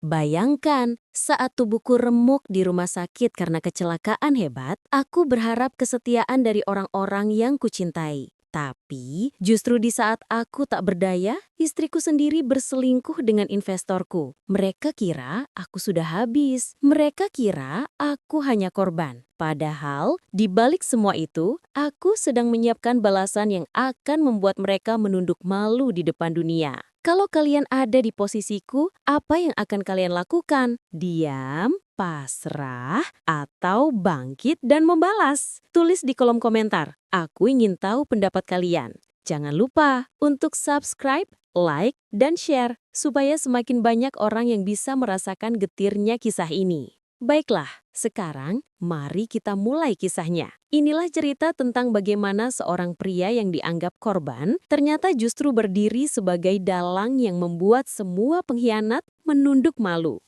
Bayangkan, saat tubuhku remuk di rumah sakit karena kecelakaan hebat, aku berharap kesetiaan dari orang-orang yang kucintai. Tapi, justru di saat aku tak berdaya, istriku sendiri berselingkuh dengan investorku. Mereka kira aku sudah habis. Mereka kira aku hanya korban. Padahal, di balik semua itu, aku sedang menyiapkan balasan yang akan membuat mereka menunduk malu di depan dunia. Kalau kalian ada di posisiku, apa yang akan kalian lakukan? Diam, pasrah, atau bangkit dan membalas? Tulis di kolom komentar. Aku ingin tahu pendapat kalian. Jangan lupa untuk subscribe, like, dan share supaya semakin banyak orang yang bisa merasakan getirnya kisah ini. Baiklah, sekarang mari kita mulai kisahnya. Inilah cerita tentang bagaimana seorang pria yang dianggap korban ternyata justru berdiri sebagai dalang yang membuat semua pengkhianat menunduk malu.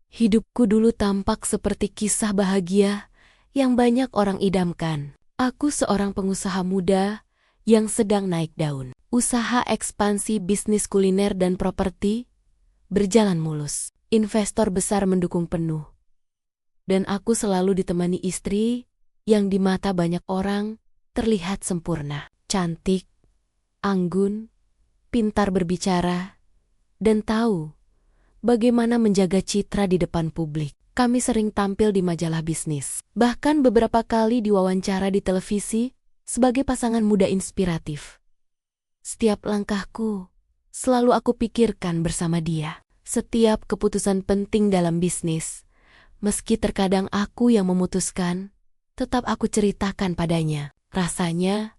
Hidupku dulu tampak seperti kisah bahagia yang banyak orang idamkan. Aku seorang pengusaha muda yang sedang naik daun. Usaha ekspansi bisnis kuliner dan properti berjalan mulus. Investor besar mendukung penuh. Dan aku selalu ditemani istri yang di mata banyak orang terlihat sempurna. Cantik, anggun, pintar berbicara, dan tahu bagaimana menjaga citra di depan publik. Kami sering tampil di majalah bisnis. Bahkan beberapa kali diwawancara di televisi sebagai pasangan muda inspiratif. Setiap langkahku selalu aku pikirkan bersama dia. Setiap keputusan penting dalam bisnis, meski terkadang aku yang memutuskan, tetap aku ceritakan padanya. Rasanya,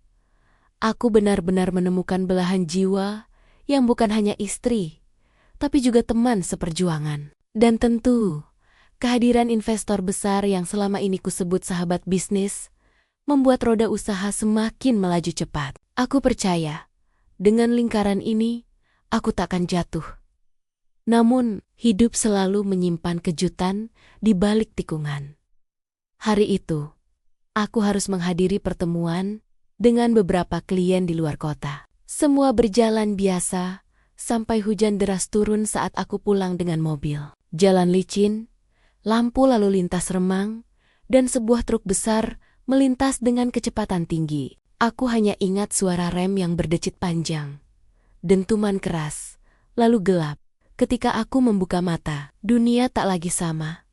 aku benar-benar menemukan belahan jiwa yang bukan hanya istri, tapi juga teman seperjuangan. Dan tentu, kehadiran investor besar yang selama ini kusebut sahabat bisnis, membuat roda usaha semakin melaju cepat. Aku percaya, dengan lingkaran ini, aku takkan jatuh. Namun, hidup selalu menyimpan kejutan di balik tikungan. Hari itu, aku harus menghadiri pertemuan dengan beberapa klien di luar kota. Semua berjalan biasa, sampai hujan deras turun saat aku pulang dengan mobil. Jalan licin, lampu lalu lintas remang, dan sebuah truk besar melintas dengan kecepatan tinggi. Aku hanya ingat suara rem yang berdecit panjang, dentuman keras, lalu gelap. Ketika aku membuka mata, dunia tak lagi sama.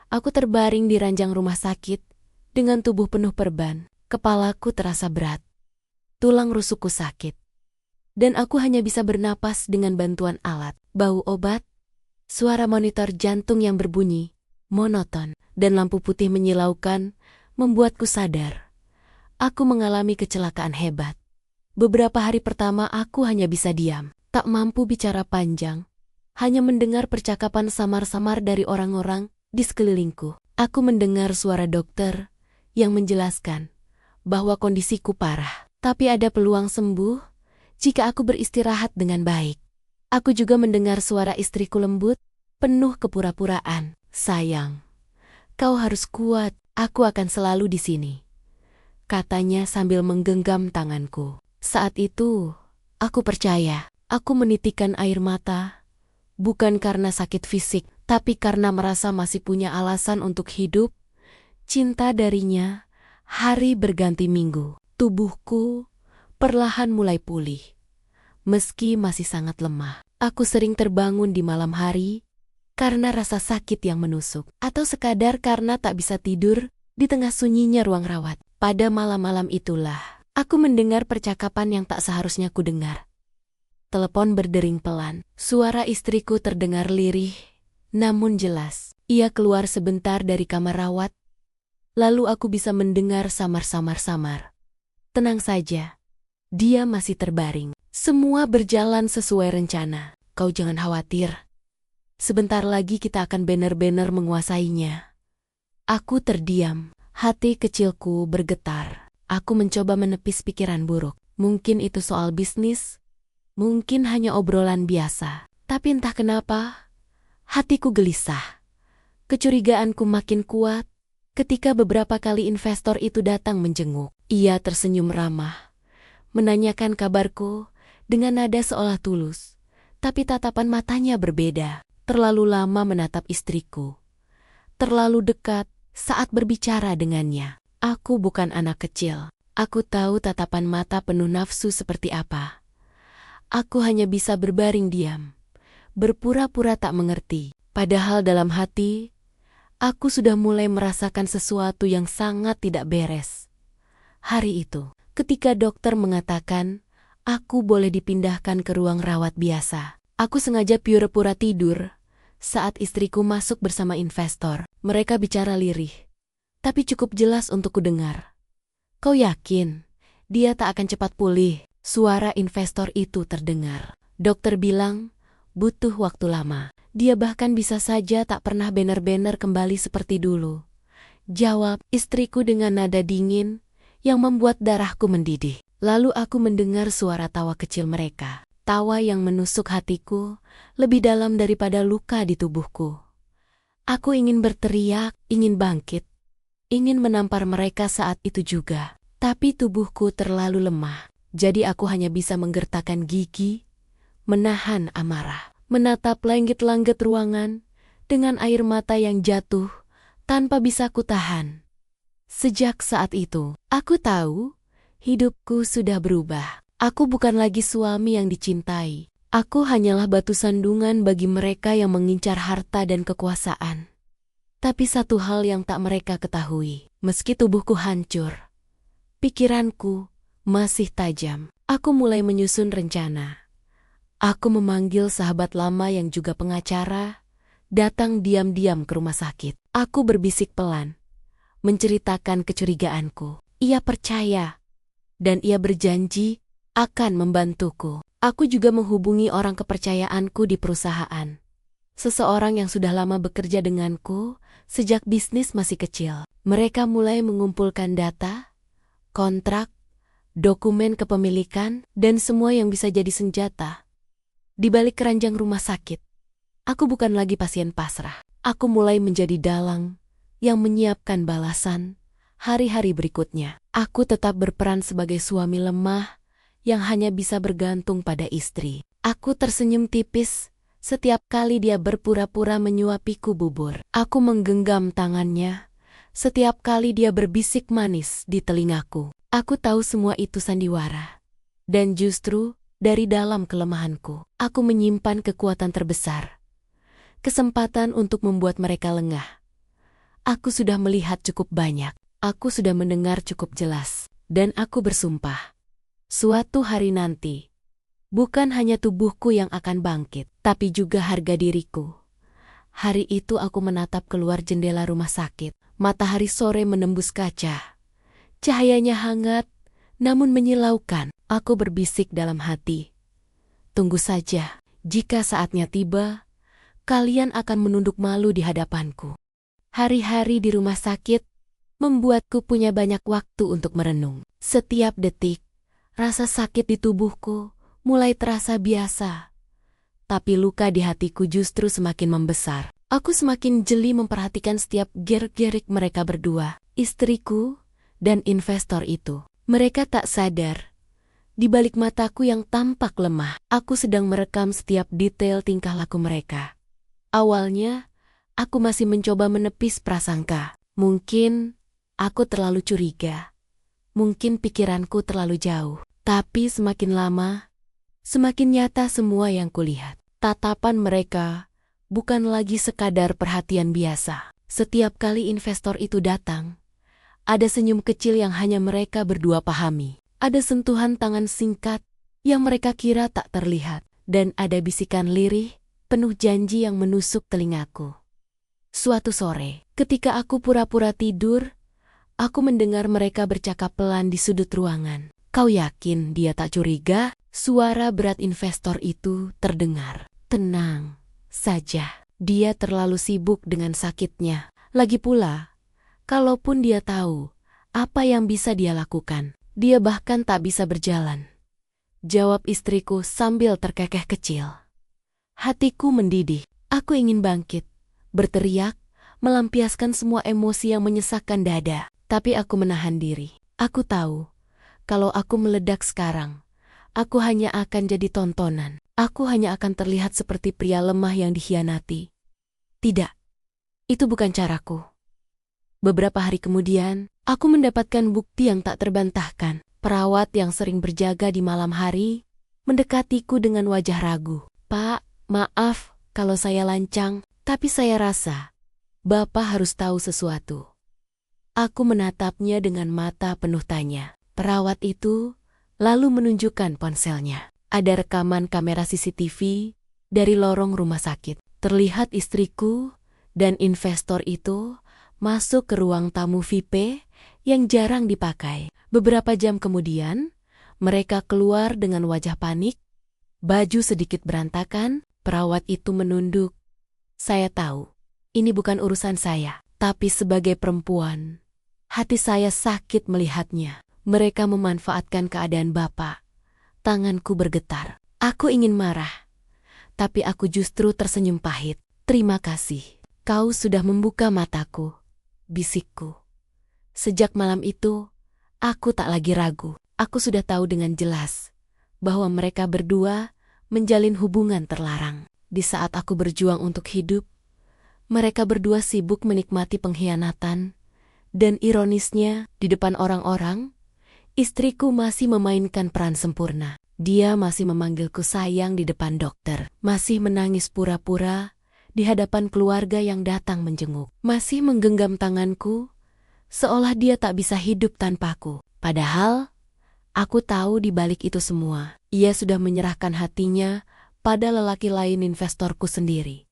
Aku terbaring di ranjang rumah sakit, dengan tubuh penuh perban. Kepalaku terasa berat. Tulang rusukku sakit. Dan aku hanya bisa bernapas dengan bantuan alat. Bau obat, suara monitor jantung yang berbunyi, monoton, dan lampu putih menyilaukan, membuatku sadar. Aku mengalami kecelakaan hebat. Beberapa hari pertama aku hanya bisa diam, tak mampu bicara panjang. Hanya mendengar percakapan samar-samar dari orang-orang di sekelilingku. Aku mendengar suara dokter yang menjelaskan bahwa kondisiku parah, tapi ada peluang sembuh jika aku beristirahat dengan baik. Aku juga mendengar suara istriku lembut, penuh kepura-puraan. Sayang, kau harus kuat, aku akan selalu di sini, katanya sambil menggenggam tanganku. Saat itu, aku percaya. Aku menitikan air mata. Bukan karena sakit fisik, tapi karena merasa masih punya alasan untuk hidup. Cinta darinya, hari berganti minggu. Tubuhku perlahan mulai pulih. Meski masih sangat lemah, aku sering terbangun di malam hari karena rasa sakit yang menusuk. Atau sekadar karena tak bisa tidur di tengah sunyinya ruang rawat. Pada malam-malam itulah, aku mendengar percakapan yang tak seharusnya ku dengar. Telepon berdering pelan. Suara istriku terdengar lirih, namun jelas. Ia keluar sebentar dari kamar rawat. Lalu aku bisa mendengar samar-samar. Tenang saja. Dia masih terbaring. Semua berjalan sesuai rencana. Kau jangan khawatir. Sebentar lagi kita akan benar-benar menguasainya. Aku terdiam. Hati kecilku bergetar. Aku mencoba menepis pikiran buruk. Mungkin itu soal bisnis. Mungkin hanya obrolan biasa, tapi entah kenapa, hatiku gelisah. Kecurigaanku makin kuat ketika beberapa kali investor itu datang menjenguk. Ia tersenyum ramah, menanyakan kabarku dengan nada seolah tulus, tapi tatapan matanya berbeda. terlalu lama menatap istriku, terlalu dekat saat berbicara dengannya. Aku bukan anak kecil. Aku tahu tatapan mata penuh nafsu seperti apa. Aku hanya bisa berbaring diam, berpura-pura tak mengerti. Padahal dalam hati, aku sudah mulai merasakan sesuatu yang sangat tidak beres. Hari itu, ketika dokter mengatakan aku boleh dipindahkan ke ruang rawat biasa, aku sengaja pura-pura tidur saat istriku masuk bersama investor. Mereka bicara lirih, tapi cukup jelas untuk kudengar. "Kau yakin dia tak akan cepat pulih?" Suara investor itu terdengar. Dokter bilang, butuh waktu lama. Dia bahkan bisa saja tak pernah benar-benar kembali seperti dulu. Jawab istriku dengan nada dingin yang membuat darahku mendidih. Lalu aku mendengar suara tawa kecil mereka. Tawa yang menusuk hatiku lebih dalam daripada luka di tubuhku. Aku ingin berteriak, ingin bangkit, ingin menampar mereka saat itu juga. Tapi tubuhku terlalu lemah. Jadi aku hanya bisa menggertakkan gigi, menahan amarah, menatap langit-langit ruangan dengan air mata yang jatuh tanpa bisa kutahan. Sejak saat itu, aku tahu hidupku sudah berubah. Aku bukan lagi suami yang dicintai. Aku hanyalah batu sandungan bagi mereka yang mengincar harta dan kekuasaan. Tapi satu hal yang tak mereka ketahui, meski tubuhku hancur, pikiranku masih tajam. Aku mulai menyusun rencana. Aku memanggil sahabat lama yang juga pengacara, datang diam-diam ke rumah sakit. Aku berbisik pelan, menceritakan kecurigaanku. Ia percaya, dan ia berjanji akan membantuku. Aku juga menghubungi orang kepercayaanku di perusahaan. Seseorang yang sudah lama bekerja denganku sejak bisnis masih kecil. Mereka mulai mengumpulkan data, kontrak, dokumen kepemilikan, dan semua yang bisa jadi senjata. Di balik keranjang rumah sakit, aku bukan lagi pasien pasrah. Aku mulai menjadi dalang yang menyiapkan balasan hari-hari berikutnya. Aku tetap berperan sebagai suami lemah yang hanya bisa bergantung pada istri. Aku tersenyum tipis setiap kali dia berpura-pura menyuapiku bubur. Aku menggenggam tangannya setiap kali dia berbisik manis di telingaku. Aku tahu semua itu sandiwara. Dan justru dari dalam kelemahanku, aku menyimpan kekuatan terbesar. Kesempatan untuk membuat mereka lengah. Aku sudah melihat cukup banyak. Aku sudah mendengar cukup jelas. Dan aku bersumpah, suatu hari nanti, bukan hanya tubuhku yang akan bangkit, tapi juga harga diriku. Hari itu aku menatap keluar jendela rumah sakit. Matahari sore menembus kaca. Cahayanya hangat, namun menyilaukan. Aku berbisik dalam hati. Tunggu saja, jika saatnya tiba, kalian akan menunduk malu di hadapanku. Hari-hari di rumah sakit membuatku punya banyak waktu untuk merenung. Setiap detik, rasa sakit di tubuhku mulai terasa biasa. Tapi luka di hatiku justru semakin membesar. Aku semakin jeli memperhatikan setiap gerak-gerik mereka berdua, istriku dan investor itu. Mereka tak sadar, di balik mataku yang tampak lemah, aku sedang merekam setiap detail tingkah laku mereka. Awalnya, aku masih mencoba menepis prasangka. Mungkin aku terlalu curiga. Mungkin pikiranku terlalu jauh. Tapi semakin lama, semakin nyata semua yang kulihat. Tatapan mereka bukan lagi sekadar perhatian biasa. Setiap kali investor itu datang, ada senyum kecil yang hanya mereka berdua pahami. Ada sentuhan tangan singkat yang mereka kira tak terlihat. Dan ada bisikan lirih, penuh janji yang menusuk telingaku. Suatu sore, ketika aku pura-pura tidur, aku mendengar mereka bercakap pelan di sudut ruangan. "Kau yakin dia tak curiga?" Suara berat investor itu terdengar. "Tenang saja, dia terlalu sibuk dengan sakitnya. Lagi pula, kalaupun dia tahu apa yang bisa dia lakukan, dia bahkan tak bisa berjalan." Jawab istriku sambil terkekeh kecil. Hatiku mendidih. Aku ingin bangkit, berteriak, melampiaskan semua emosi yang menyesakkan dada. Tapi aku menahan diri. Aku tahu, kalau aku meledak sekarang, aku hanya akan jadi tontonan. aku hanya akan terlihat seperti pria lemah yang dikhianati. Tidak, itu bukan caraku. Beberapa hari kemudian, aku mendapatkan bukti yang tak terbantahkan. Perawat yang sering berjaga di malam hari mendekatiku dengan wajah ragu. "Pak, maaf kalau saya lancang, tapi saya rasa Bapak harus tahu sesuatu." Aku menatapnya dengan mata penuh tanya. Perawat itu lalu menunjukkan ponselnya. Ada rekaman kamera CCTV dari lorong rumah sakit. Terlihat istriku dan investor itu masuk ke ruang tamu VIP yang jarang dipakai. Beberapa jam kemudian, mereka keluar dengan wajah panik, baju sedikit berantakan. Perawat itu menunduk. "Saya tahu, ini bukan urusan saya, tapi sebagai perempuan, hati saya sakit melihatnya. Mereka memanfaatkan keadaan Bapak." Tanganku bergetar. Aku ingin marah, tapi aku justru tersenyum pahit. "Terima kasih, kau sudah membuka mataku," bisikku. Sejak malam itu, aku tak lagi ragu. Aku sudah tahu dengan jelas bahwa mereka berdua menjalin hubungan terlarang. Di saat aku berjuang untuk hidup, mereka berdua sibuk menikmati pengkhianatan. Dan ironisnya, di depan orang-orang, istriku masih memainkan peran sempurna. Dia masih memanggilku sayang di depan dokter, masih menangis pura-pura di hadapan keluarga yang datang menjenguk, masih menggenggam tanganku seolah dia tak bisa hidup tanpaku. Padahal, aku tahu di balik itu semua, ia sudah menyerahkan hatinya pada lelaki lain, investorku sendiri.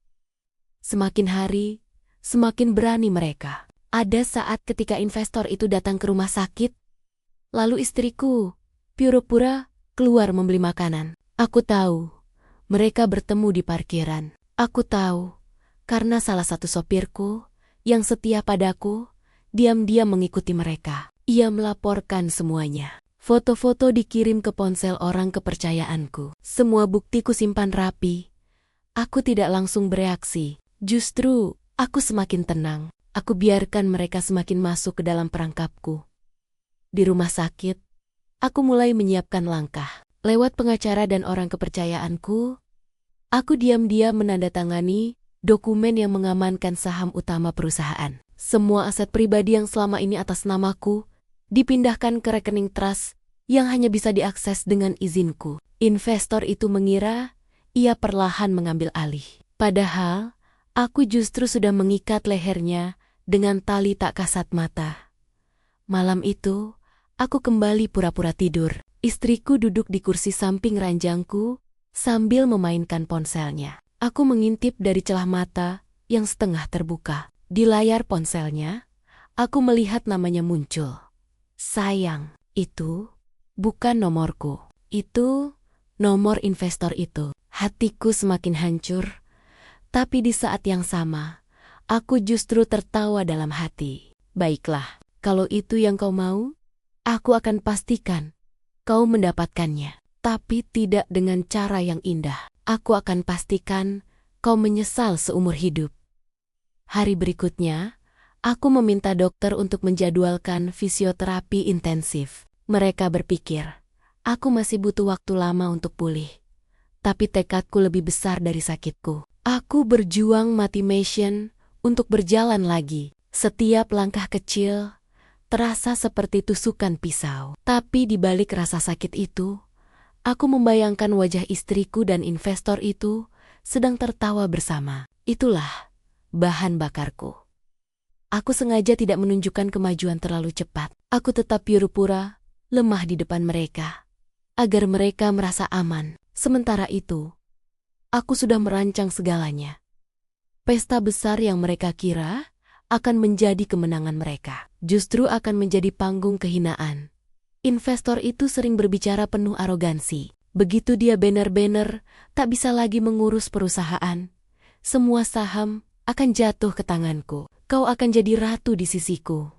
Semakin hari, semakin berani mereka. Ada saat ketika investor itu datang ke rumah sakit, lalu istriku pura-pura keluar membeli makanan. Aku tahu, mereka bertemu di parkiran. Aku tahu, karena salah satu sopirku yang setia padaku diam-diam mengikuti mereka. Ia melaporkan semuanya. Foto-foto dikirim ke ponsel orang kepercayaanku. Semua buktiku simpan rapi. Aku tidak langsung bereaksi. Justru, aku semakin tenang. Aku biarkan mereka semakin masuk ke dalam perangkapku. Di rumah sakit, aku mulai menyiapkan langkah. Lewat pengacara dan orang kepercayaanku, aku diam-diam menandatangani dokumen yang mengamankan saham utama perusahaan. Semua aset pribadi yang selama ini atas namaku dipindahkan ke rekening trust yang hanya bisa diakses dengan izinku. Investor itu mengira ia perlahan mengambil alih. Padahal, aku justru sudah mengikat lehernya dengan tali tak kasat mata. Malam itu, aku kembali pura-pura tidur. Istriku duduk di kursi samping ranjangku sambil memainkan ponselnya. Aku mengintip dari celah mata yang setengah terbuka. Di layar ponselnya, aku melihat namanya muncul. Sayang, itu bukan nomorku. Itu nomor investor itu. Hatiku semakin hancur, tapi di saat yang sama, aku justru tertawa dalam hati. Baiklah, kalau itu yang kau mau, aku akan pastikan kau mendapatkannya. Tapi tidak dengan cara yang indah. Aku akan pastikan kau menyesal seumur hidup. Hari berikutnya, aku meminta dokter untuk menjadwalkan fisioterapi intensif. Mereka berpikir, aku masih butuh waktu lama untuk pulih. Tapi tekadku lebih besar dari sakitku. Aku berjuang mati-mission untuk berjalan lagi. Setiap langkah kecil terasa seperti tusukan pisau. Tapi di balik rasa sakit itu, aku membayangkan wajah istriku dan investor itu sedang tertawa bersama. Itulah bahan bakarku. Aku sengaja tidak menunjukkan kemajuan terlalu cepat. Aku tetap pura-pura lemah di depan mereka, agar mereka merasa aman. Sementara itu, aku sudah merancang segalanya. Pesta besar yang mereka kira akan menjadi kemenangan mereka, justru akan menjadi panggung kehinaan. Investor itu sering berbicara penuh arogansi. Begitu dia banner-banner tak bisa lagi mengurus perusahaan, semua saham akan jatuh ke tanganku. Kau akan jadi ratu di sisiku,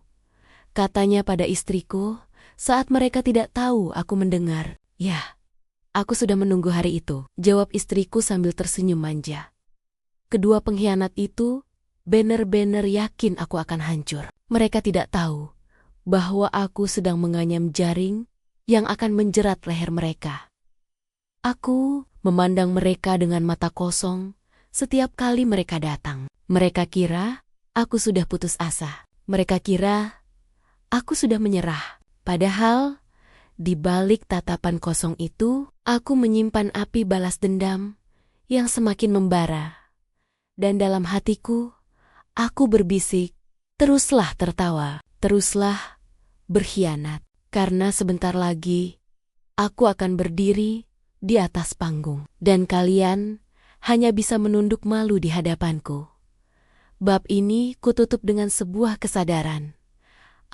katanya pada istriku saat mereka tidak tahu aku mendengar. Ya, aku sudah menunggu hari itu, jawab istriku sambil tersenyum manja. Kedua pengkhianat itu benar-benar yakin aku akan hancur. Mereka tidak tahu bahwa aku sedang menganyam jaring yang akan menjerat leher mereka. Aku memandang mereka dengan mata kosong setiap kali mereka datang. Mereka kira aku sudah putus asa. Mereka kira aku sudah menyerah. Padahal di balik tatapan kosong itu, aku menyimpan api balas dendam yang semakin membara. Dan dalam hatiku, aku berbisik, teruslah tertawa, teruslah berkhianat. Karena sebentar lagi, aku akan berdiri di atas panggung. Dan kalian hanya bisa menunduk malu di hadapanku. Bab ini kututup dengan sebuah kesadaran.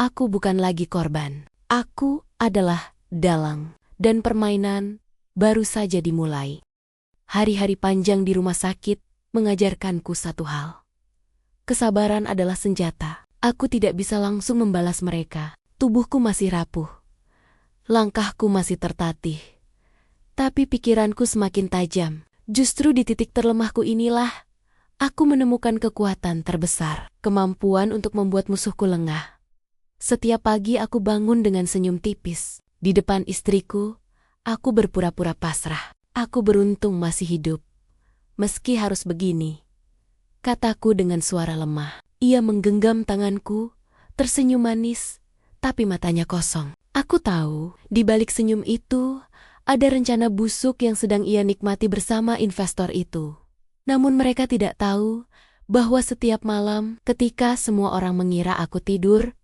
Aku bukan lagi korban. Aku adalah dalang. Dan permainan baru saja dimulai. Hari-hari panjang di rumah sakit mengajarkanku satu hal. Kesabaran adalah senjata. Aku tidak bisa langsung membalas mereka. Tubuhku masih rapuh. Langkahku masih tertatih. Tapi pikiranku semakin tajam. Justru di titik terlemahku inilah, aku menemukan kekuatan terbesar. Kemampuan untuk membuat musuhku lengah. Setiap pagi aku bangun dengan senyum tipis. Di depan istriku, aku berpura-pura pasrah. Aku beruntung masih hidup. Meski harus begini, kataku dengan suara lemah. Ia menggenggam tanganku, tersenyum manis, tapi matanya kosong. Aku tahu, di balik senyum itu, ada rencana busuk yang sedang ia nikmati bersama investor itu. Namun mereka tidak tahu bahwa setiap malam ketika semua orang mengira aku tidur,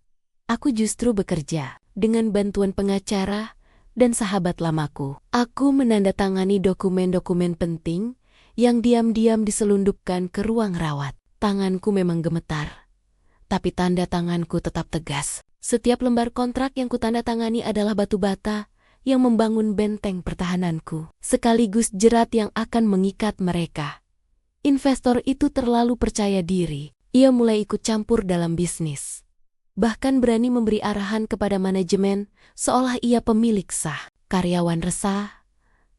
aku justru bekerja dengan bantuan pengacara dan sahabat lamaku. Aku menandatangani dokumen-dokumen penting yang diam-diam diselundupkan ke ruang rawat. Tanganku memang gemetar, tapi tanda tanganku tetap tegas. Setiap lembar kontrak yang kutandatangani adalah batu bata yang membangun benteng pertahananku, sekaligus jerat yang akan mengikat mereka. Investor itu terlalu percaya diri. Ia mulai ikut campur dalam bisnis. Bahkan berani memberi arahan kepada manajemen seolah ia pemilik sah. Karyawan resah,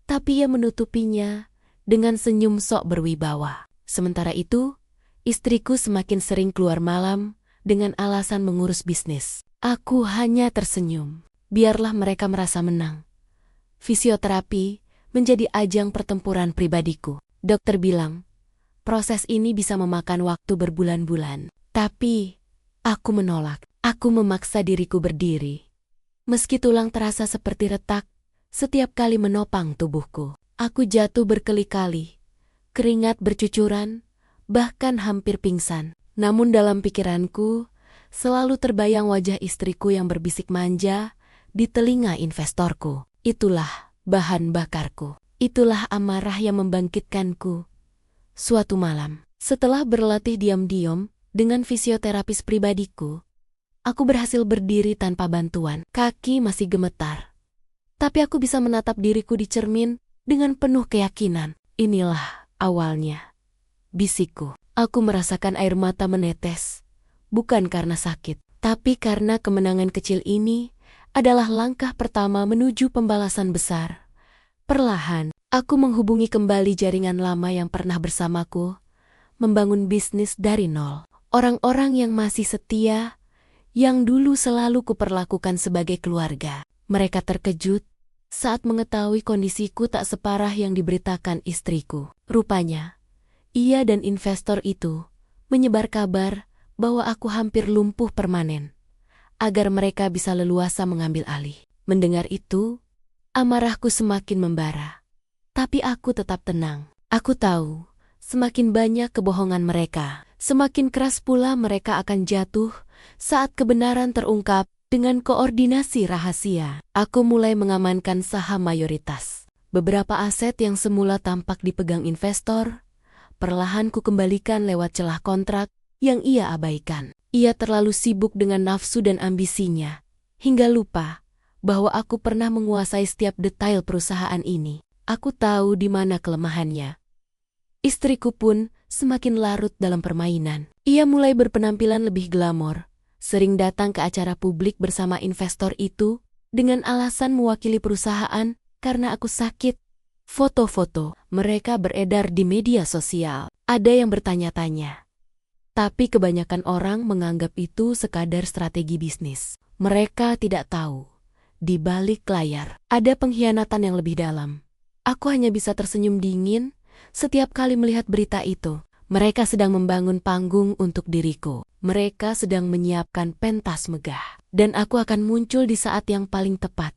tapi ia menutupinya dengan senyum sok berwibawa. Sementara itu, istriku semakin sering keluar malam dengan alasan mengurus bisnis. Aku hanya tersenyum. Biarlah mereka merasa menang. Fisioterapi menjadi ajang pertempuran pribadiku. Dokter bilang, proses ini bisa memakan waktu berbulan-bulan. Tapi aku menolak. Aku memaksa diriku berdiri. Meski tulang terasa seperti retak, setiap kali menopang tubuhku. Aku jatuh berkali-kali. Keringat bercucuran, bahkan hampir pingsan. Namun dalam pikiranku, selalu terbayang wajah istriku yang berbisik manja di telinga investorku. Itulah bahan bakarku. Itulah amarah yang membangkitkanku. Suatu malam, setelah berlatih diam-diam dengan fisioterapis pribadiku, aku berhasil berdiri tanpa bantuan. Kaki masih gemetar. Tapi aku bisa menatap diriku di cermin dengan penuh keyakinan. Inilah awalnya. Bisikku. Aku merasakan air mata menetes. Bukan karena sakit, tapi karena kemenangan kecil ini adalah langkah pertama menuju pembalasan besar. Perlahan, aku menghubungi kembali jaringan lama yang pernah bersamaku, membangun bisnis dari nol. Orang-orang yang masih setia, yang dulu selalu kuperlakukan sebagai keluarga. Mereka terkejut saat mengetahui kondisiku tak separah yang diberitakan istriku. Rupanya, ia dan investor itu menyebar kabar bahwa aku hampir lumpuh permanen, agar mereka bisa leluasa mengambil alih. Mendengar itu, amarahku semakin membara. Tapi aku tetap tenang. Aku tahu, semakin banyak kebohongan mereka, semakin keras pula mereka akan jatuh saat kebenaran terungkap. Dengan koordinasi rahasia, aku mulai mengamankan saham mayoritas. Beberapa aset yang semula tampak dipegang investor, perlahan ku kembalikan lewat celah kontrak yang ia abaikan. Ia terlalu sibuk dengan nafsu dan ambisinya, hingga lupa bahwa aku pernah menguasai setiap detail perusahaan ini. Aku tahu di mana kelemahannya. Istriku pun semakin larut dalam permainan. Ia mulai berpenampilan lebih glamor, sering datang ke acara publik bersama investor itu dengan alasan mewakili perusahaan karena aku sakit. Foto-foto mereka beredar di media sosial. Ada yang bertanya-tanya. Tapi kebanyakan orang menganggap itu sekadar strategi bisnis. Mereka tidak tahu, di balik layar ada pengkhianatan yang lebih dalam. Aku hanya bisa tersenyum dingin setiap kali melihat berita itu. Mereka sedang membangun panggung untuk diriku. Mereka sedang menyiapkan pentas megah. Dan aku akan muncul di saat yang paling tepat.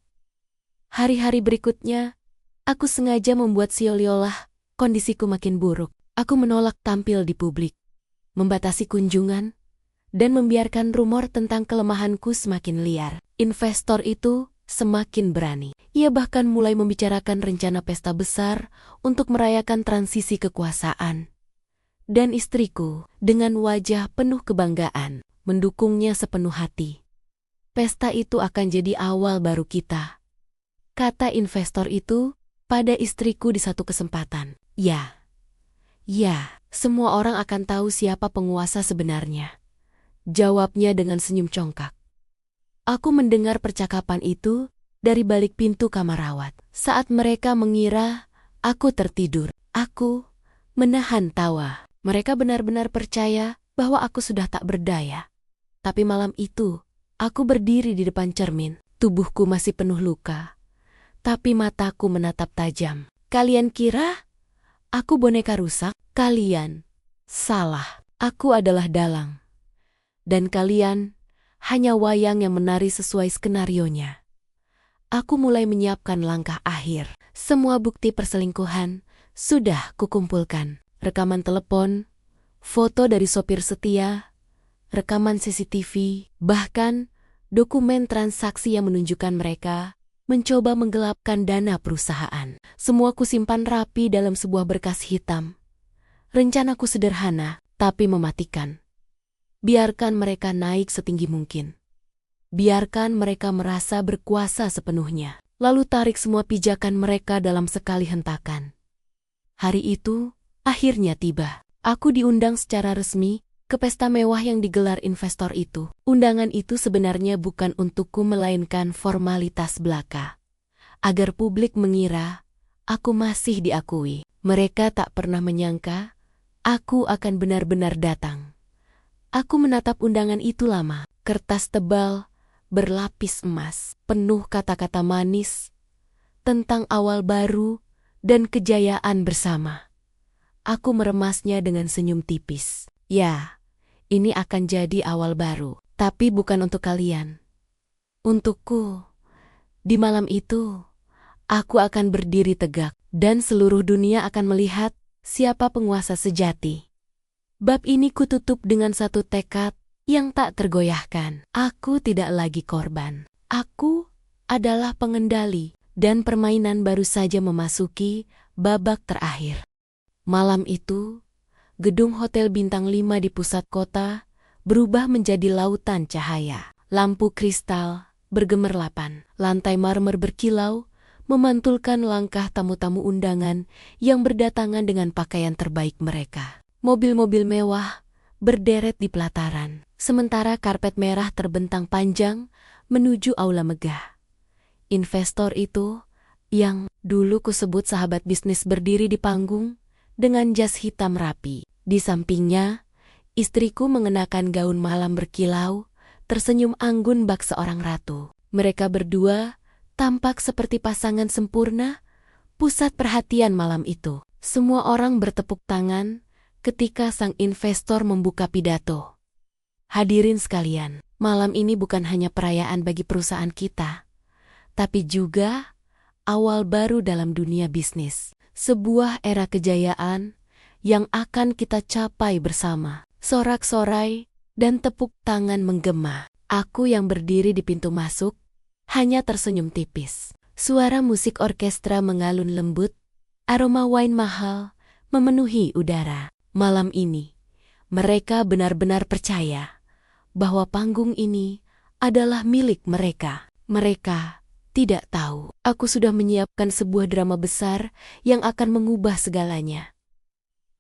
Hari-hari berikutnya, aku sengaja membuat seolah-olah kondisiku makin buruk. Aku menolak tampil di publik, membatasi kunjungan, dan membiarkan rumor tentang kelemahanku semakin liar. Investor itu semakin berani. Ia bahkan mulai membicarakan rencana pesta besar untuk merayakan transisi kekuasaan. Dan istriku, dengan wajah penuh kebanggaan, mendukungnya sepenuh hati. Pesta itu akan jadi awal baru kita, kata investor itu pada istriku di satu kesempatan. Ya, semua orang akan tahu siapa penguasa sebenarnya, jawabnya dengan senyum congkak. Aku mendengar percakapan itu dari balik pintu kamar rawat. Saat mereka mengira aku tertidur, aku menahan tawa. Mereka benar-benar percaya bahwa aku sudah tak berdaya. Tapi malam itu, aku berdiri di depan cermin. Tubuhku masih penuh luka, tapi mataku menatap tajam. Kalian kira aku boneka rusak? Kalian salah. Aku adalah dalang. Dan kalian hanya wayang yang menari sesuai skenarionya. Aku mulai menyiapkan langkah akhir. Semua bukti perselingkuhan sudah kukumpulkan. Rekaman telepon, foto dari sopir setia, rekaman CCTV, bahkan dokumen transaksi yang menunjukkan mereka mencoba menggelapkan dana perusahaan. Semua kusimpan rapi dalam sebuah berkas hitam. Rencanaku sederhana, tapi mematikan. Biarkan mereka naik setinggi mungkin. Biarkan mereka merasa berkuasa sepenuhnya. Lalu tarik semua pijakan mereka dalam sekali hentakan. Hari itu akhirnya tiba. Aku diundang secara resmi ke pesta mewah yang digelar investor itu. Undangan itu sebenarnya bukan untukku melainkan formalitas belaka. Agar publik mengira aku masih diakui. Mereka tak pernah menyangka aku akan benar-benar datang. Aku menatap undangan itu lama. Kertas tebal berlapis emas, penuh kata-kata manis tentang awal baru dan kejayaan bersama. Aku meremasnya dengan senyum tipis. Ya, ini akan jadi awal baru, tapi bukan untuk kalian. Untukku, di malam itu, aku akan berdiri tegak dan seluruh dunia akan melihat siapa penguasa sejati. Bab ini kututup dengan satu tekad yang tak tergoyahkan. Aku tidak lagi korban. Aku adalah pengendali dan permainan baru saja memasuki babak terakhir. Malam itu, gedung hotel bintang 5 di pusat kota berubah menjadi lautan cahaya. Lampu kristal bergemerlapan, lantai marmer berkilau, memantulkan langkah tamu-tamu undangan yang berdatangan dengan pakaian terbaik mereka. Mobil-mobil mewah berderet di pelataran, sementara karpet merah terbentang panjang menuju aula megah. Investor itu, yang dulu kusebut sahabat bisnis, berdiri di panggung dengan jas hitam rapi. Di sampingnya, istriku mengenakan gaun malam berkilau, tersenyum anggun bak seorang ratu. Mereka berdua tampak seperti pasangan sempurna, pusat perhatian malam itu. Semua orang bertepuk tangan ketika sang investor membuka pidato. Hadirin sekalian, malam ini bukan hanya perayaan bagi perusahaan kita, tapi juga awal baru dalam dunia bisnis. Sebuah era kejayaan yang akan kita capai bersama. Sorak-sorai dan tepuk tangan menggema. Aku yang berdiri di pintu masuk hanya tersenyum tipis. Suara musik orkestra mengalun lembut, aroma wine mahal memenuhi udara. Malam ini, mereka benar-benar percaya bahwa panggung ini adalah milik mereka. Mereka tidak tahu, aku sudah menyiapkan sebuah drama besar yang akan mengubah segalanya.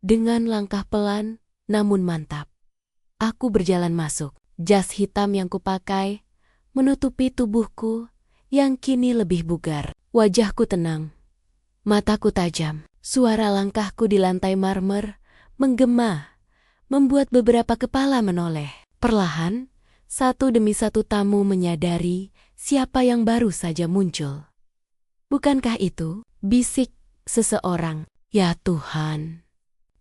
Dengan langkah pelan, namun mantap, aku berjalan masuk. Jas hitam yang kupakai menutupi tubuhku yang kini lebih bugar. Wajahku tenang, mataku tajam. Suara langkahku di lantai marmer menggema, membuat beberapa kepala menoleh. Perlahan, satu demi satu tamu menyadari siapa yang baru saja muncul. Bukankah itu? Bisik seseorang. Ya Tuhan,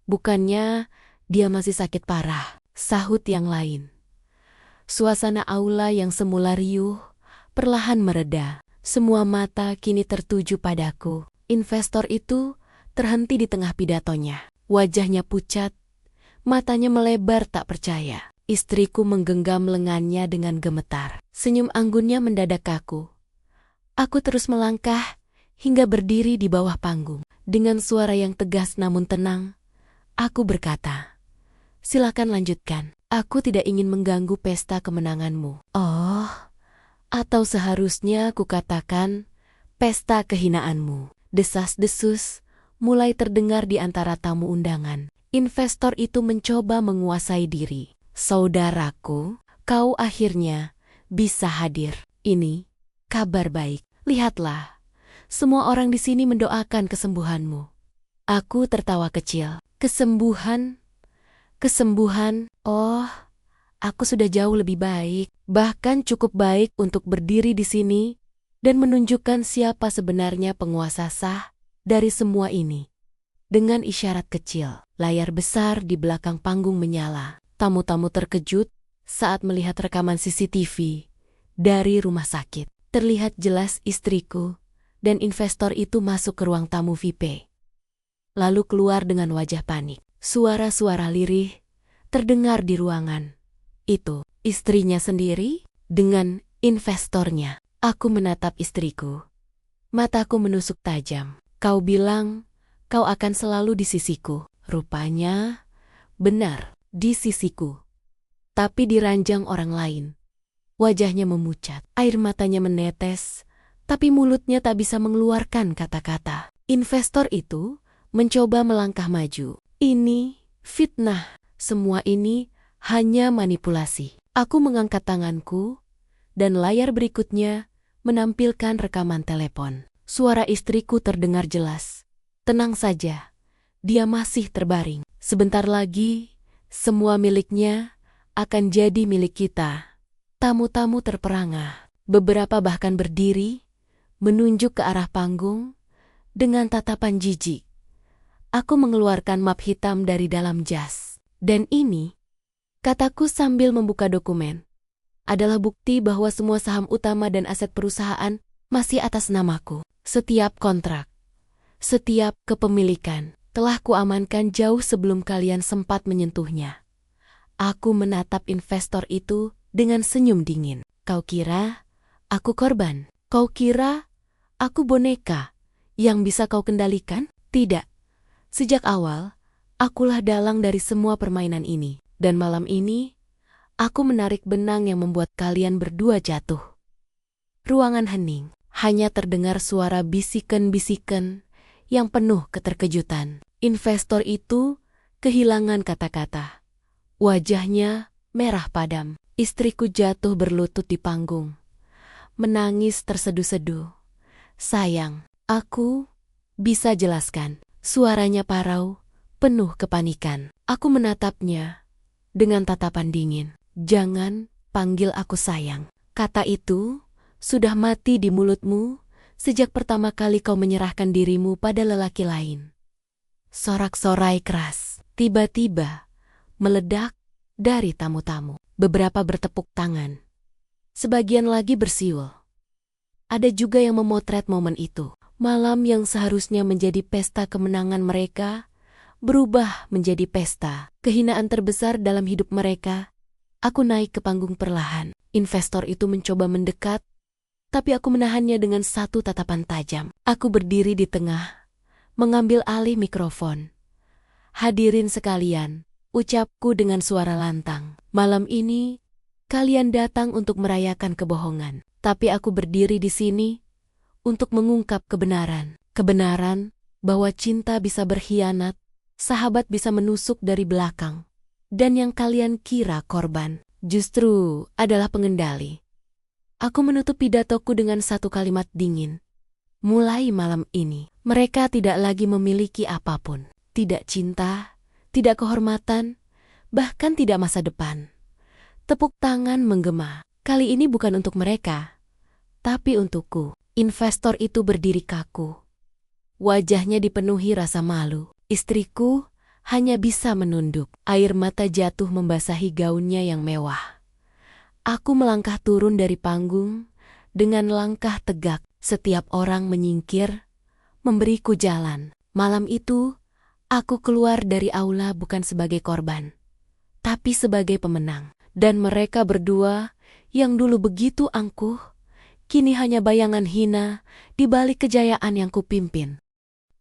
bukannya dia masih sakit parah, sahut yang lain. Suasana aula yang semula riuh perlahan mereda. Semua mata kini tertuju padaku. Investor itu terhenti di tengah pidatonya. Wajahnya pucat, matanya melebar tak percaya. Istriku menggenggam lengannya dengan gemetar. Senyum anggunnya mendadak kaku. Aku terus melangkah hingga berdiri di bawah panggung. Dengan suara yang tegas namun tenang, aku berkata, "Silakan lanjutkan. Aku tidak ingin mengganggu pesta kemenanganmu." Oh, atau seharusnya kukatakan pesta kehinaanmu. Desas-desus mulai terdengar di antara tamu undangan. Investor itu mencoba menguasai diri. "Saudaraku, kau akhirnya bisa hadir. Ini kabar baik. Lihatlah, semua orang di sini mendoakan kesembuhanmu." Aku tertawa kecil. Kesembuhan? Kesembuhan? Oh, aku sudah jauh lebih baik. Bahkan cukup baik untuk berdiri di sini dan menunjukkan siapa sebenarnya penguasa sah dari semua ini. Dengan isyarat kecil, layar besar di belakang panggung menyala. Tamu-tamu terkejut saat melihat rekaman CCTV dari rumah sakit. Terlihat jelas istriku dan investor itu masuk ke ruang tamu VIP. Lalu keluar dengan wajah panik. Suara-suara lirih terdengar di ruangan. Itu istrinya sendiri dengan investornya. Aku menatap istriku. Mataku menusuk tajam. "Kau bilang kau akan selalu di sisiku." Rupanya benar, di sisiku. Tapi diranjang orang lain. Wajahnya memucat, air matanya menetes, tapi mulutnya tak bisa mengeluarkan kata-kata. Investor itu mencoba melangkah maju. "Ini fitnah. Semua ini hanya manipulasi." Aku mengangkat tanganku, dan layar berikutnya menampilkan rekaman telepon. Suara istriku terdengar jelas. "Tenang saja, dia masih terbaring. Sebentar lagi, semua miliknya akan jadi milik kita." Tamu-tamu terperangah. Beberapa bahkan berdiri, menunjuk ke arah panggung, dengan tatapan jijik. Aku mengeluarkan map hitam dari dalam jas. "Dan ini," kataku sambil membuka dokumen, "adalah bukti bahwa semua saham utama dan aset perusahaan masih atas namaku. Setiap kontrak, setiap kepemilikan telah kuamankan jauh sebelum kalian sempat menyentuhnya." Aku menatap investor itu dengan senyum dingin. "Kau kira aku korban? Kau kira aku boneka yang bisa kau kendalikan? Tidak. Sejak awal, akulah dalang dari semua permainan ini. Dan malam ini, aku menarik benang yang membuat kalian berdua jatuh." Ruangan hening. Hanya terdengar suara bisikan-bisikan yang penuh keterkejutan. Investor itu kehilangan kata-kata. Wajahnya merah padam. Istriku jatuh berlutut di panggung, menangis terseduh-seduh. "Sayang, aku bisa jelaskan." Suaranya parau, penuh kepanikan. Aku menatapnya dengan tatapan dingin. "Jangan panggil aku sayang. Kata itu sudah mati di mulutmu sejak pertama kali kau menyerahkan dirimu pada lelaki lain." Sorak-sorai keras tiba-tiba meledak dari tamu-tamu. Beberapa bertepuk tangan. Sebagian lagi bersiul. Ada juga yang memotret momen itu. Malam yang seharusnya menjadi pesta kemenangan mereka berubah menjadi pesta kehinaan terbesar dalam hidup mereka. Aku naik ke panggung perlahan. Investor itu mencoba mendekat, tapi aku menahannya dengan satu tatapan tajam. Aku berdiri di tengah, mengambil alih mikrofon. "Hadirin sekalian," ucapku dengan suara lantang. "Malam ini, kalian datang untuk merayakan kebohongan. Tapi aku berdiri di sini untuk mengungkap kebenaran. Kebenaran bahwa cinta bisa berkhianat, sahabat bisa menusuk dari belakang. Dan yang kalian kira korban, justru adalah pengendali." Aku menutup pidatoku dengan satu kalimat dingin. Mulai malam ini, mereka tidak lagi memiliki apapun. Tidak cinta, tidak kehormatan, bahkan tidak masa depan. Tepuk tangan menggema. Kali ini bukan untuk mereka, tapi untukku. Investor itu berdiri kaku. Wajahnya dipenuhi rasa malu. Istriku hanya bisa menunduk. Air mata jatuh membasahi gaunnya yang mewah. Aku melangkah turun dari panggung dengan langkah tegak. Setiap orang menyingkir, memberiku jalan. Malam itu, aku keluar dari aula bukan sebagai korban, tapi sebagai pemenang. Dan mereka berdua, yang dulu begitu angkuh, kini hanya bayangan hina di balik kejayaan yang kupimpin.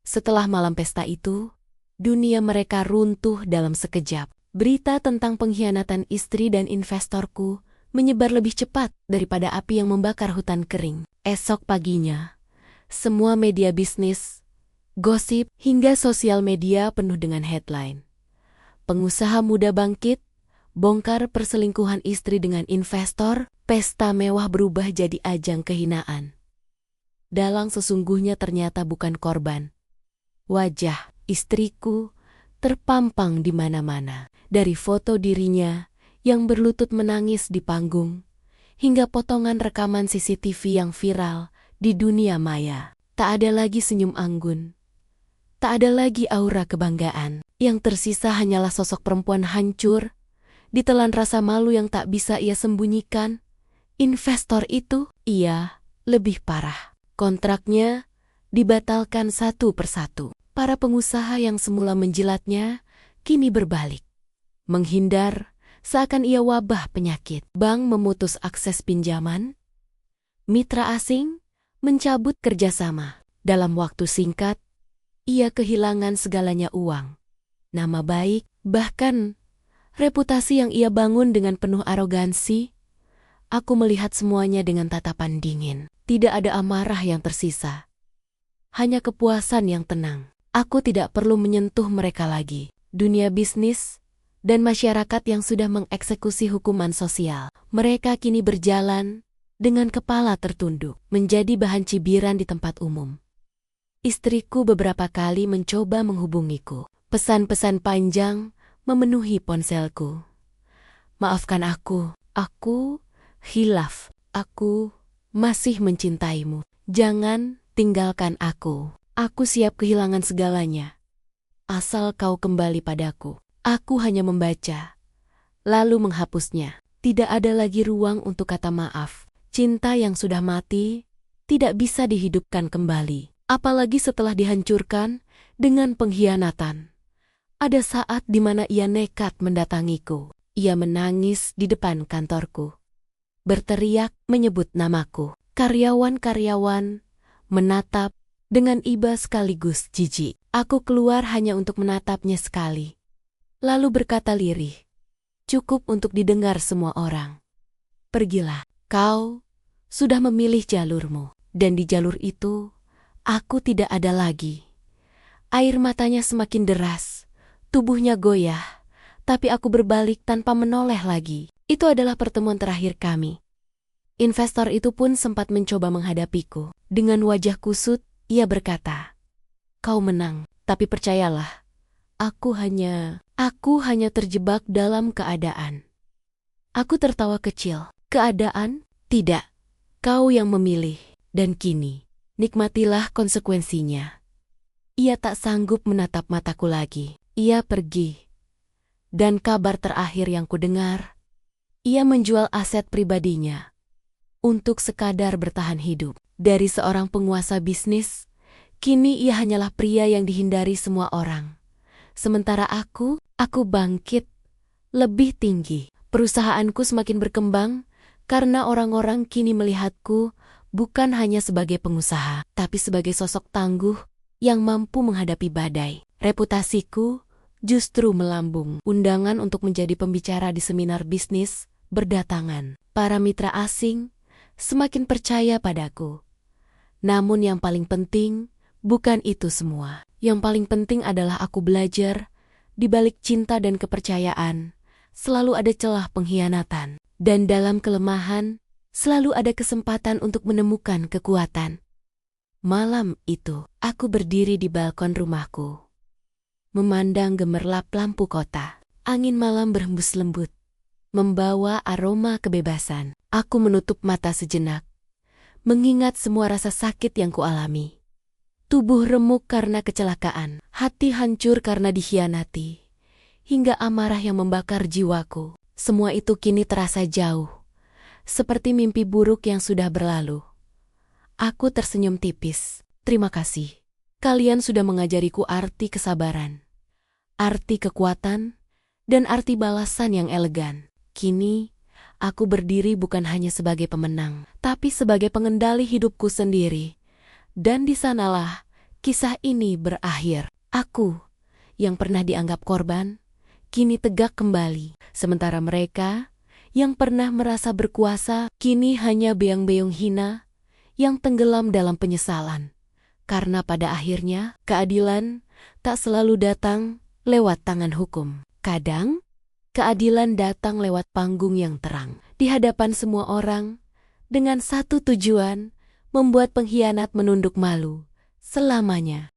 Setelah malam pesta itu, dunia mereka runtuh dalam sekejap. Berita tentang pengkhianatan istri dan investorku menyebar lebih cepat daripada api yang membakar hutan kering. Esok paginya, semua media bisnis, gosip, hingga sosial media penuh dengan headline. Pengusaha muda bangkit, bongkar perselingkuhan istri dengan investor, pesta mewah berubah jadi ajang kehinaan. Dalang sesungguhnya ternyata bukan korban. Wajah istriku terpampang di mana-mana, dari foto dirinya yang berlutut menangis di panggung, hingga potongan rekaman CCTV yang viral di dunia maya. Tak ada lagi senyum anggun. Tak ada lagi aura kebanggaan. Yang tersisa hanyalah sosok perempuan hancur, ditelan rasa malu yang tak bisa ia sembunyikan. Investor itu, ia lebih parah. Kontraknya dibatalkan satu persatu. Para pengusaha yang semula menjilatnya, kini berbalik. Menghindar, seakan ia wabah penyakit. Bank memutus akses pinjaman. Mitra asing mencabut kerjasama. Dalam waktu singkat, ia kehilangan segalanya: uang, nama baik, bahkan reputasi yang ia bangun dengan penuh arogansi. Aku melihat semuanya dengan tatapan dingin. Tidak ada amarah yang tersisa. Hanya kepuasan yang tenang. Aku tidak perlu menyentuh mereka lagi. Dunia bisnis dan masyarakat yang sudah mengeksekusi hukuman sosial. Mereka kini berjalan dengan kepala tertunduk, menjadi bahan cibiran di tempat umum. Istriku beberapa kali mencoba menghubungiku. Pesan-pesan panjang memenuhi ponselku. Maafkan aku hilaf. Aku masih mencintaimu. Jangan tinggalkan aku. Aku siap kehilangan segalanya. Asal kau kembali padaku. Aku hanya membaca, lalu menghapusnya. Tidak ada lagi ruang untuk kata maaf. Cinta yang sudah mati tidak bisa dihidupkan kembali. Apalagi setelah dihancurkan dengan pengkhianatan. Ada saat di mana ia nekat mendatangiku. Ia menangis di depan kantorku. Berteriak menyebut namaku. Karyawan-karyawan menatap dengan iba sekaligus jijik. Aku keluar hanya untuk menatapnya sekali. Lalu berkata lirih, cukup untuk didengar semua orang. Pergilah, kau sudah memilih jalurmu. Dan di jalur itu, aku tidak ada lagi. Air matanya semakin deras, tubuhnya goyah, tapi aku berbalik tanpa menoleh lagi. Itu adalah pertemuan terakhir kami. Investor itu pun sempat mencoba menghadapiku. Dengan wajah kusut, ia berkata, kau menang, tapi percayalah, aku hanya terjebak dalam keadaan. Aku tertawa kecil. Keadaan? Tidak. Kau yang memilih. Dan kini, nikmatilah konsekuensinya. Ia tak sanggup menatap mataku lagi. Ia pergi. Dan kabar terakhir yang kudengar, ia menjual aset pribadinya untuk sekadar bertahan hidup. Dari seorang penguasa bisnis, kini ia hanyalah pria yang dihindari semua orang. Sementara aku bangkit lebih tinggi. Perusahaanku semakin berkembang karena orang-orang kini melihatku bukan hanya sebagai pengusaha, tapi sebagai sosok tangguh yang mampu menghadapi badai. Reputasiku justru melambung. Undangan untuk menjadi pembicara di seminar bisnis berdatangan. Para mitra asing semakin percaya padaku. Namun yang paling penting bukan itu semua. Yang paling penting adalah aku belajar, di balik cinta dan kepercayaan, selalu ada celah pengkhianatan. Dan dalam kelemahan, selalu ada kesempatan untuk menemukan kekuatan. Malam itu, aku berdiri di balkon rumahku, memandang gemerlap lampu kota. Angin malam berhembus lembut, membawa aroma kebebasan. Aku menutup mata sejenak, mengingat semua rasa sakit yang kualami. Tubuh remuk karena kecelakaan, hati hancur karena dikhianati, hingga amarah yang membakar jiwaku. Semua itu kini terasa jauh, seperti mimpi buruk yang sudah berlalu. Aku tersenyum tipis. Terima kasih. Kalian sudah mengajariku arti kesabaran, arti kekuatan, dan arti balasan yang elegan. Kini, aku berdiri bukan hanya sebagai pemenang, tapi sebagai pengendali hidupku sendiri. Dan di sanalah kisah ini berakhir. Aku, yang pernah dianggap korban, kini tegak kembali. Sementara mereka, yang pernah merasa berkuasa, kini hanya beang-beong hina yang tenggelam dalam penyesalan. Karena pada akhirnya, keadilan tak selalu datang lewat tangan hukum. Kadang, keadilan datang lewat panggung yang terang, di hadapan semua orang, dengan satu tujuan, membuat pengkhianat menunduk malu selamanya.